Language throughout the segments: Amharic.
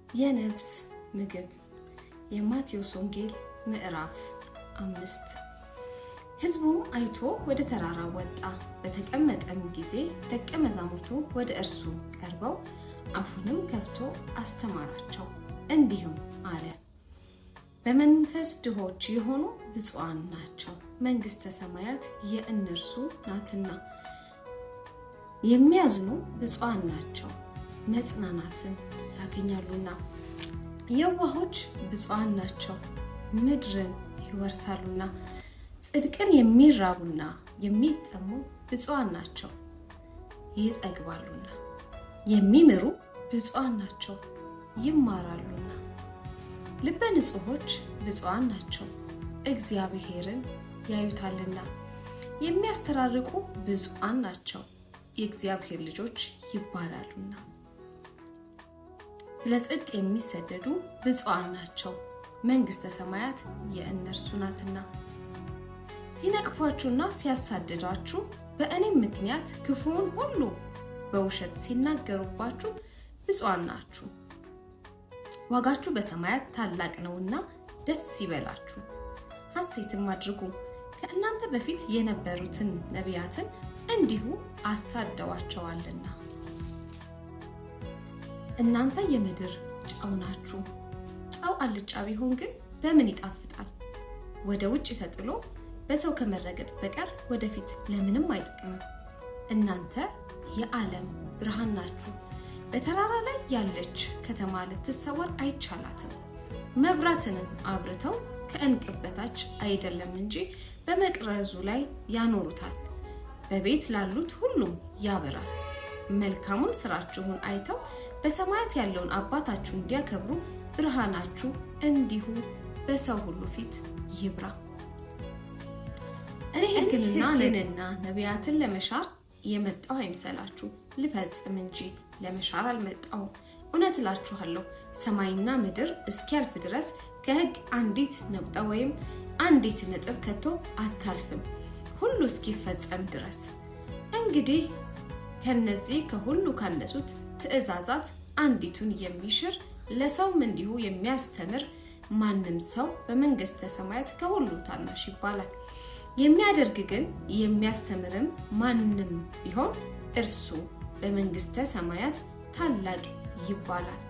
የነፍስ ምግብ የማቴዎስ ወንጌል ምዕራፍ 5 ሕዝቡም አይቶ ወደ ተራራ ወጣ። በተቀመጠም ጊዜ ደቀ መዛሙርቱ ወደ እርሱ ቀርበው አፉንም ከፍቶ አስተማራቸው፣ እንዲህም አለ። በመንፈስ ድሆች የሆኑ ብፁዓን ናቸው፣ መንግሥተ ሰማያት የእነርሱ ናትና። የሚያዝኑ ብፁዓን ናቸው፣ መጽናናትን ያገኛሉና። የዋሆች ብፁዓን ናቸው፣ ምድርን ይወርሳሉና። ጽድቅን የሚራቡና የሚጠሙ ብፁዓን ናቸው፣ ይጠግባሉና። የሚምሩ ብፁዓን ናቸው፣ ይማራሉና። ልበ ንጹሖች ብፁዓን ናቸው፣ እግዚአብሔርን ያዩታልና። የሚያስተራርቁ ብፁዓን ናቸው፣ የእግዚአብሔር ልጆች ይባላሉና። ስለ ጽድቅ የሚሰደዱ ብፁዓን ናቸው፣ መንግሥተ ሰማያት የእነርሱ ናትና። ሲነቅፏችሁና ሲያሳድዷችሁ በእኔም ምክንያት ክፉውን ሁሉ በውሸት ሲናገሩባችሁ ብፁዓን ናችሁ፣ ዋጋችሁ በሰማያት ታላቅ ነውና ደስ ይበላችሁ፣ ሐሴትም አድርጉ። ከእናንተ በፊት የነበሩትን ነቢያትን እንዲሁ አሳደዋቸዋልና። እናንተ የምድር ጨው ናችሁ። ጨው አልጫ ቢሆን ግን በምን ይጣፍጣል? ወደ ውጭ ተጥሎ በሰው ከመረገጥ በቀር ወደፊት ለምንም አይጠቅምም። እናንተ የዓለም ብርሃን ናችሁ። በተራራ ላይ ያለች ከተማ ልትሰወር አይቻላትም። መብራትንም አብርተው ከዕንቅብ በታች አይደለም እንጂ በመቅረዙ ላይ ያኖሩታል፣ በቤት ላሉት ሁሉም ያበራል። መልካሙን ስራችሁን አይተው በሰማያት ያለውን አባታችሁን እንዲያከብሩ ብርሃናችሁ እንዲሁ በሰው ሁሉ ፊት ይብራ። እኔ ሕግንና ነቢያትን ለመሻር የመጣሁ አይምሰላችሁ፣ ልፈጽም እንጂ ለመሻር አልመጣሁም። እውነት እላችኋለሁ፣ ሰማይና ምድር እስኪያልፍ ድረስ ከሕግ አንዲት ነቁጣ ወይም አንዲት ነጥብ ከቶ አታልፍም፣ ሁሉ እስኪፈጸም ድረስ። እንግዲህ ከነዚህ ከሁሉ ካነሱት ትእዛዛት አንዲቱን የሚሽር ለሰውም እንዲሁ የሚያስተምር ማንም ሰው በመንግሥተ ሰማያት ከሁሉ ታናሽ ይባላል። የሚያደርግ ግን የሚያስተምርም ማንም ቢሆን እርሱ በመንግሥተ ሰማያት ታላቅ ይባላል።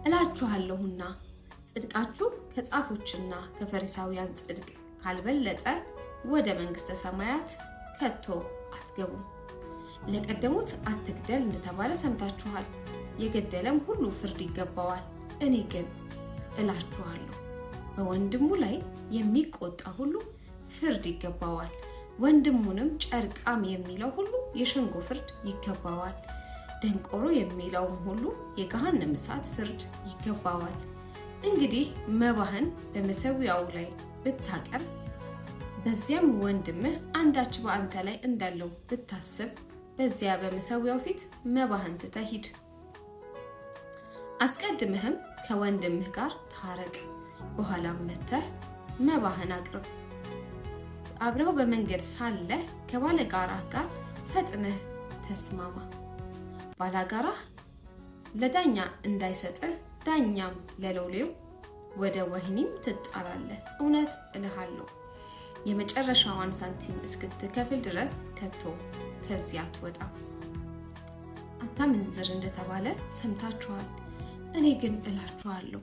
እላችኋለሁና ጽድቃችሁ ከጻፎችና ከፈሪሳውያን ጽድቅ ካልበለጠ ወደ መንግሥተ ሰማያት ከቶ አትገቡም። ለቀደሙት አትግደል እንደተባለ ሰምታችኋል፣ የገደለም ሁሉ ፍርድ ይገባዋል። እኔ ግን እላችኋለሁ፣ በወንድሙ ላይ የሚቆጣ ሁሉ ፍርድ ይገባዋል። ወንድሙንም ጨርቃም የሚለው ሁሉ የሸንጎ ፍርድ ይገባዋል። ደንቆሮ የሚለውም ሁሉ የገሃነም እሳት ፍርድ ይገባዋል። እንግዲህ መባህን በመሠዊያው ላይ ብታቀርብ፣ በዚያም ወንድምህ አንዳች በአንተ ላይ እንዳለው ብታስብ፣ በዚያ በመሠዊያው ፊት መባህን ትተህ ሂድ። አስቀድመህም ከወንድምህ ጋር ታረቅ፣ በኋላም መጥተህ መባህን አቅርብ። አብረው በመንገድ ሳለህ ከባለጋራህ ጋር ፈጥነህ ተስማማ። ባላጋራህ ለዳኛ እንዳይሰጥህ፣ ዳኛም ለሎሌው፣ ወደ ወህኒም ትጣላለህ። እውነት እልሃለሁ፣ የመጨረሻዋን ሳንቲም እስክትከፍል ድረስ ከቶ ከዚያ አትወጣም። አታመንዝር እንደተባለ ሰምታችኋል። እኔ ግን እላችኋለሁ፣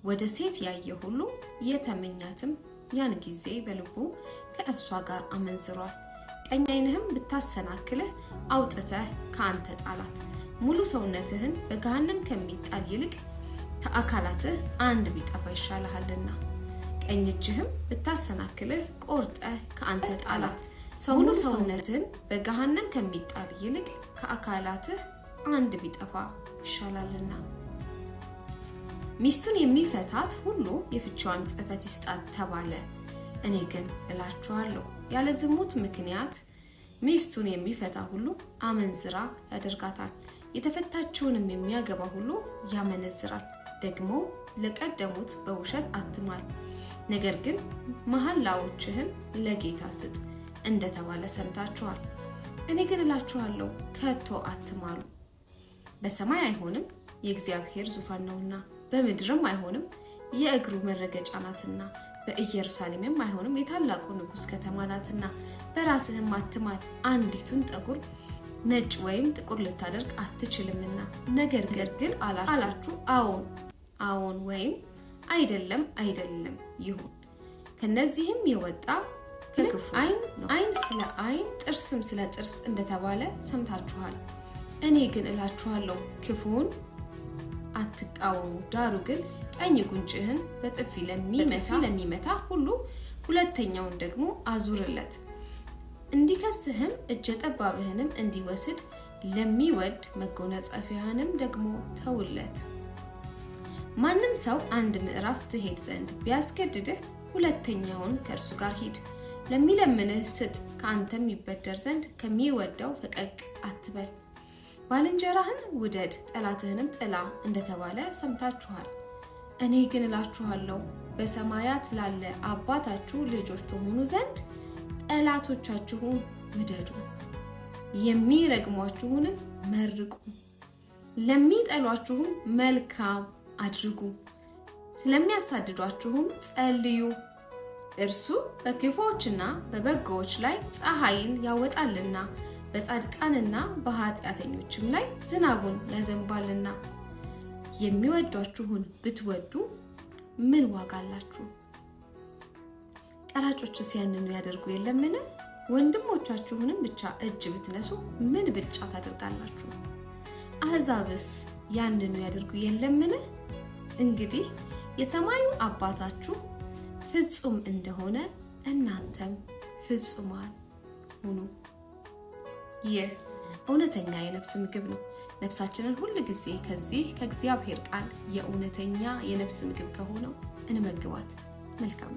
ወደ ሴት ያየ ሁሉ የተመኛትም ያን ጊዜ በልቡ ከእርሷ ጋር አመንዝሯል። ቀኝ ዓይንህም ብታሰናክልህ አውጥተህ ከአንተ ጣላት። ሙሉ ሰውነትህን በገሃነም ከሚጣል ይልቅ ከአካላትህ አንድ ቢጠፋ ይሻልሃልና። ቀኝ እጅህም ብታሰናክልህ ቆርጠህ ከአንተ ጣላት። ሙሉ ሰውነትህን በገሃነም ከሚጣል ይልቅ ከአካላትህ አንድ ቢጠፋ ይሻላልና። ሚስቱን የሚፈታት ሁሉ የፍችዋን ጽሕፈት ይስጣት ተባለ። እኔ ግን እላችኋለሁ፣ ያለ ዝሙት ምክንያት ሚስቱን የሚፈታ ሁሉ አመንዝራ ያደርጋታል፣ የተፈታችውንም የሚያገባ ሁሉ ያመነዝራል። ደግሞ ለቀደሙት በውሸት አትማል፣ ነገር ግን መሐላዎችህን ለጌታ ስጥ እንደተባለ ሰምታችኋል። እኔ ግን እላችኋለሁ፣ ከቶ አትማሉ። በሰማይ አይሆንም፣ የእግዚአብሔር ዙፋን ነውና በምድርም አይሆንም የእግሩ መረገጫ ናትና በኢየሩሳሌምም አይሆንም የታላቁ ንጉስ ከተማ ናትና በራስህም አትማል አንዲቱን ጠጉር ነጭ ወይም ጥቁር ልታደርግ አትችልምና ነገር ግን አላችሁ አዎን ወይም አይደለም ይሁን ከነዚህም የወጣ ከክፉ አይን ስለ አይን ጥርስም ስለ ጥርስ እንደተባለ ሰምታችኋል እኔ ግን እላችኋለሁ ክፉን አትቃወሙ ዳሩ ግን ቀኝ ጉንጭህን በጥፊ ለሚመታ ሁሉ ሁለተኛውን ደግሞ አዙርለት እንዲከስህም እጀ ጠባብህንም እንዲወስድ ለሚወድ መጎናጸፊያህንም ደግሞ ተውለት ማንም ሰው አንድ ምዕራፍ ትሄድ ዘንድ ቢያስገድድህ ሁለተኛውን ከእርሱ ጋር ሂድ ለሚለምንህ ስጥ ከአንተም ይበደር ዘንድ ከሚወደው ፈቀቅ አትበል ባልንጀራህን ውደድ ጠላትህንም ጥላ እንደተባለ ሰምታችኋል እኔ ግን እላችኋለሁ በሰማያት ላለ አባታችሁ ልጆች ትሆኑ ዘንድ ጠላቶቻችሁን ውደዱ የሚረግሟችሁንም መርቁ ለሚጠሏችሁም መልካም አድርጉ ስለሚያሳድዷችሁም ጸልዩ እርሱ በክፉዎችና በበጎዎች ላይ ፀሐይን ያወጣልና በጻድቃንና በኃጢአተኞችም ላይ ዝናቡን ያዘንባልና የሚወዷችሁን ብትወዱ ምን ዋጋ አላችሁ ቀራጮችስ ያንኑ ያደርጉ የለምን ወንድሞቻችሁንም ብቻ እጅ ብትነሱ ምን ብልጫ ታደርጋላችሁ አሕዛብስ ያንኑ ያደርጉ የለምን እንግዲህ የሰማዩ አባታችሁ ፍጹም እንደሆነ እናንተም ፍጹማን ሁኑ ይህ እውነተኛ የነፍስ ምግብ ነው ነፍሳችንን ሁሉ ጊዜ ከዚህ ከእግዚአብሔር ቃል የእውነተኛ የነፍስ ምግብ ከሆነው እንመግባት መልካም